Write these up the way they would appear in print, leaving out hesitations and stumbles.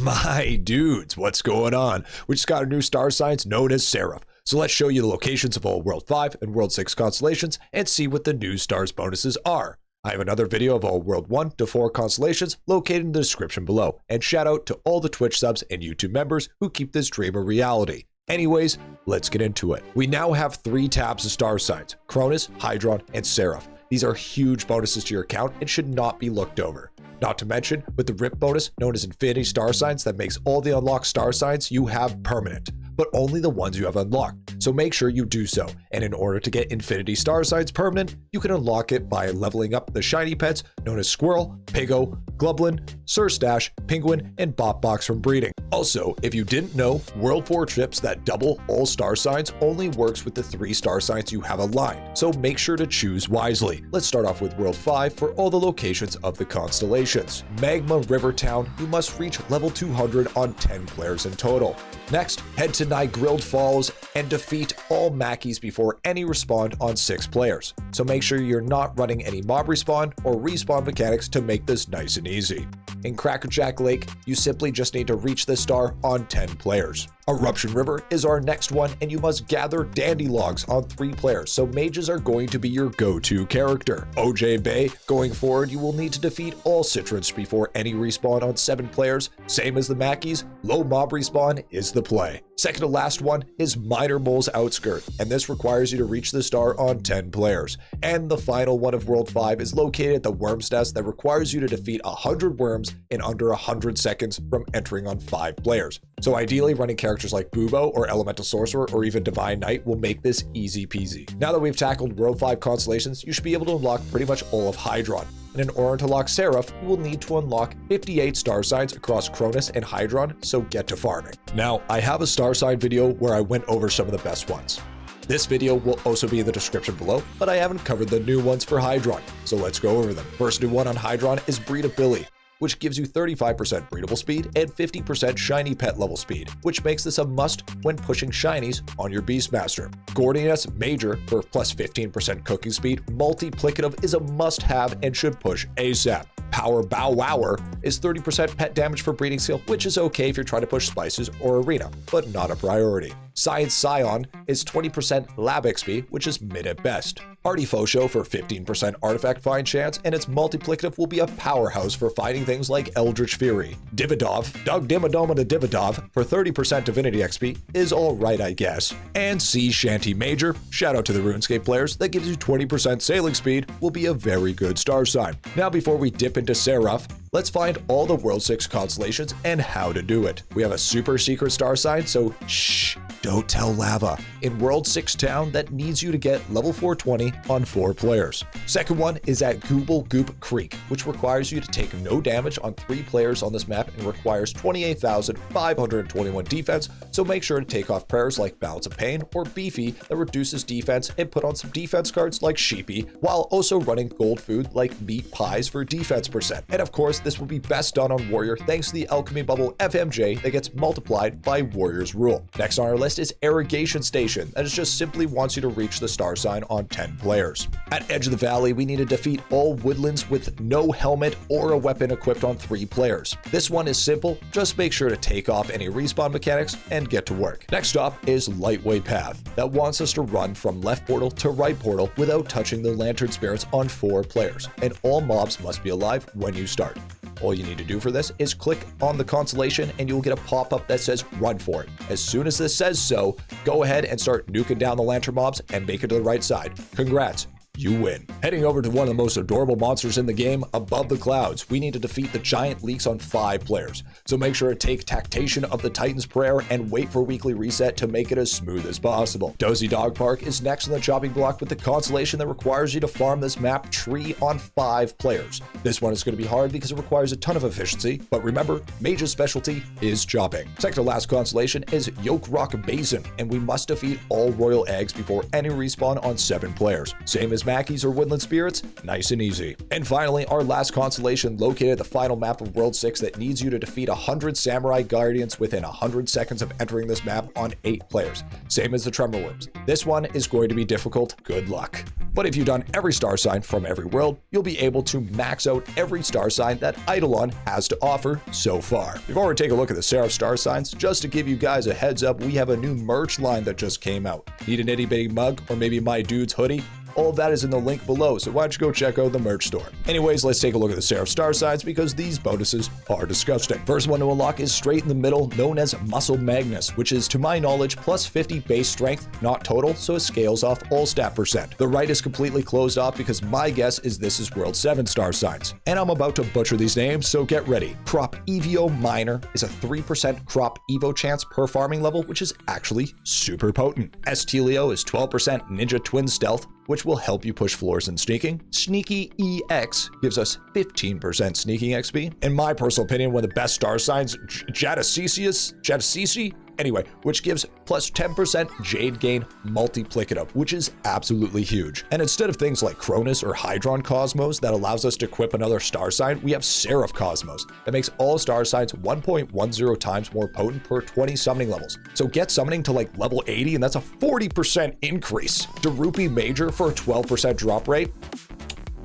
My dudes, what's going on? We just got a new star signs known as Seraph. So let's show you the locations of all World 5 and World 6 constellations and see what the new stars bonuses are. I have another video of all World 1 to 4 constellations located in the description below. And shout out to all the Twitch subs and YouTube members who keep this dream a reality. Anyways, let's get into it. We now have 3 tabs of star signs: Cronus, Hydron, and Seraph. These are huge bonuses to your account and should not be looked over. Not to mention, with the RIP bonus known as Infinity Star Signs that makes all the unlocked star signs you have permanent, but only the ones you have unlocked. So make sure you do so. And in order to get Infinity Star Signs permanent, you can unlock it by leveling up the shiny pets known as Squirrel, Piggo, Glublin, Surstash, Penguin, and Botbox from breeding. Also, if you didn't know, World 4 trips that double all star signs only works with the 3 star signs you have aligned, so make sure to choose wisely. Let's start off with World 5 for all the locations of the constellations. Magma River Town, you must reach level 200 on 10 players in total. Next, head to Nigrilled Falls and defeat all Mackies before any respawn on 6 players. So make sure you're not running any mob respawn or respawn mechanics to make this nice and easy. In Crackerjack Lake, you simply just need to reach the star on 10 players. Eruption River is our next one, and you must gather dandy logs on 3 players, so mages are going to be your go-to character. OJ Bay, going forward, you will need to defeat all Citrons before any respawn on 7 players. Same as the Mackies, low mob respawn is the play. Second to last one is Minor Mole's Outskirt, and this requires you to reach the star on 10 players. And the final one of World 5 is located at the Worm's Nest that requires you to defeat 100 worms in under 100 seconds from entering on 5 players. So ideally, running characters like Bubo or Elemental Sorcerer or even Divine Knight will make this easy peasy. Now that we've tackled World 5 constellations, you should be able to unlock pretty much all of Hydron. And in order to unlock Seraph, you will need to unlock 58 star signs across Cronus and Hydron, so get to farming. Now, I have a star sign video where I went over some of the best ones. This video will also be in the description below, but I haven't covered the new ones for Hydron, so let's go over them. First new one on Hydron is Breedability, which gives you 35% breedable speed and 50% shiny pet level speed, which makes this a must when pushing shinies on your Beastmaster. Gordiness Major for plus 15% cooking speed, multiplicative is a must-have and should push ASAP. Power Bow Wower is 30% pet damage for breeding skill, which is okay if you're trying to push Spices or Arena, but not a priority. Science Scion is 20% lab XP, which is mid at best. Artifosho for 15% artifact find chance, and its multiplicative will be a powerhouse for fighting things like Eldritch Fury. Dividov, Doug Dimmadoma to Dividov for 30% Divinity XP is alright, I guess. And Sea Shanty Major, shout out to the RuneScape players, that gives you 20% sailing speed, will be a very good star sign. Now before we dip into Seraph, let's find all the World 6 constellations and how to do it. We have a super secret star sign, so shh, don't tell Lava. In World 6 town that needs you to get level 420 on 4 players. Second one is at Gooble Goop Creek, which requires you to take no damage on 3 players on this map and requires 28,521 defense, so make sure to take off prayers like Balance of Pain or Beefy that reduces defense and put on some defense cards like Sheepy, while also running gold food like Meat Pies for defense percent. And of course, this will be best done on Warrior thanks to the Alchemy Bubble FMJ that gets multiplied by Warrior's Rule. Next on our list is Irrigation Station, that is just simply wants you to reach the star sign on 10 players. At Edge of the Valley, we need to defeat all woodlands with no helmet or a weapon equipped on 3 players. This one is simple, just make sure to take off any respawn mechanics and get to work. Next up is Lightway Path, that wants us to run from left portal to right portal without touching the lantern spirits on 4 players, and all mobs must be alive when you start. All you need to do for this is click on the constellation and you'll get a pop-up that says run for it. As soon as this says so, go ahead and start nuking down the lantern mobs and make it to the right side. Congrats, you win. Heading over to one of the most adorable monsters in the game, Above the Clouds, we need to defeat the giant leaks on 5 players. So make sure to take Tactation of the Titan's Prayer and wait for weekly reset to make it as smooth as possible. Dozy Dog Park is next on the chopping block with the constellation that requires you to farm this map tree on 5 players. This one is going to be hard because it requires a ton of efficiency, but remember, Mage's specialty is chopping. Second to last constellation is Yoke Rock Basin, and we must defeat all royal eggs before any respawn on 7 players. Same as Mackies or Woodland Spirits, nice and easy. And finally, our last constellation located at the final map of World 6 that needs you to defeat 100 Samurai Guardians within 100 seconds of entering this map on 8 players. Same as the Tremor Worms. This one is going to be difficult. Good luck. But if you've done every star sign from every world, you'll be able to max out every star sign that IdleOn has to offer so far. Before we take a look at the Seraph star signs, just to give you guys a heads up, we have a new merch line that just came out. Need an itty bitty mug or maybe my dude's hoodie? All of that is in the link below, so why don't you go check out the merch store. Anyways, let's take a look at the Seraph star signs because these bonuses are disgusting. First one to unlock is straight in the middle, known as Muscle Magnus, which is, to my knowledge, plus 50 base strength, not total, so it scales off all stat percent. The right is completely closed off because my guess is this is World 7 star signs. And I'm about to butcher these names, so get ready. Crop Evio Minor is a 3% crop Evo chance per farming level, which is actually super potent. Estelio is 12% Ninja Twin Stealth, which will help you push floors and sneaking. Sneaky EX gives us 15% sneaking XP. In my personal opinion, one of the best star signs, Jadasisi, anyway, which gives plus 10% Jade Gain multiplicative, which is absolutely huge. And instead of things like Cronus or Hydron Cosmos that allows us to equip another star sign, we have Seraph Cosmos that makes all star signs 1.10 times more potent per 20 summoning levels. So get summoning to like level 80 and that's a 40% increase. Darupi Major for a 12% drop rate.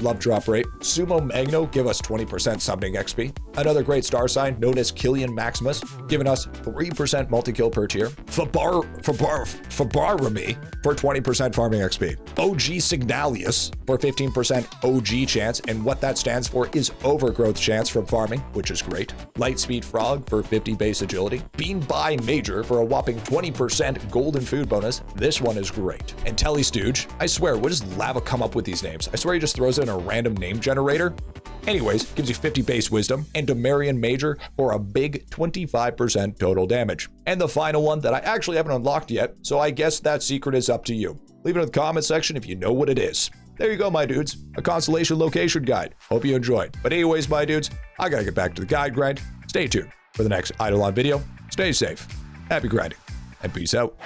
Love drop rate. Sumo Magno give us 20% summoning XP. Another great star sign known as Killian Maximus, giving us 3% multi-kill per tier. Fabarami for 20% farming XP. OG Signalius for 15% OG chance, and what that stands for is overgrowth chance from farming, which is great. Lightspeed Frog for 50 base agility. Bean Buy Major for a whopping 20% golden food bonus. This one is great. And Telly Stooge, I swear, what does Lava come up with these names? I swear he just throws in a random name generator. Anyways, gives you 50 base wisdom, and Demarian Major for a big 25% total damage. And the final one that I actually haven't unlocked yet, so I guess that secret is up to you. Leave it in the comment section if you know what it is. There you go, my dudes. A constellation location guide. Hope you enjoyed. But anyways, my dudes, I gotta get back to the guide grind. Stay tuned for the next IdleOn video. Stay safe, happy grinding, and peace out.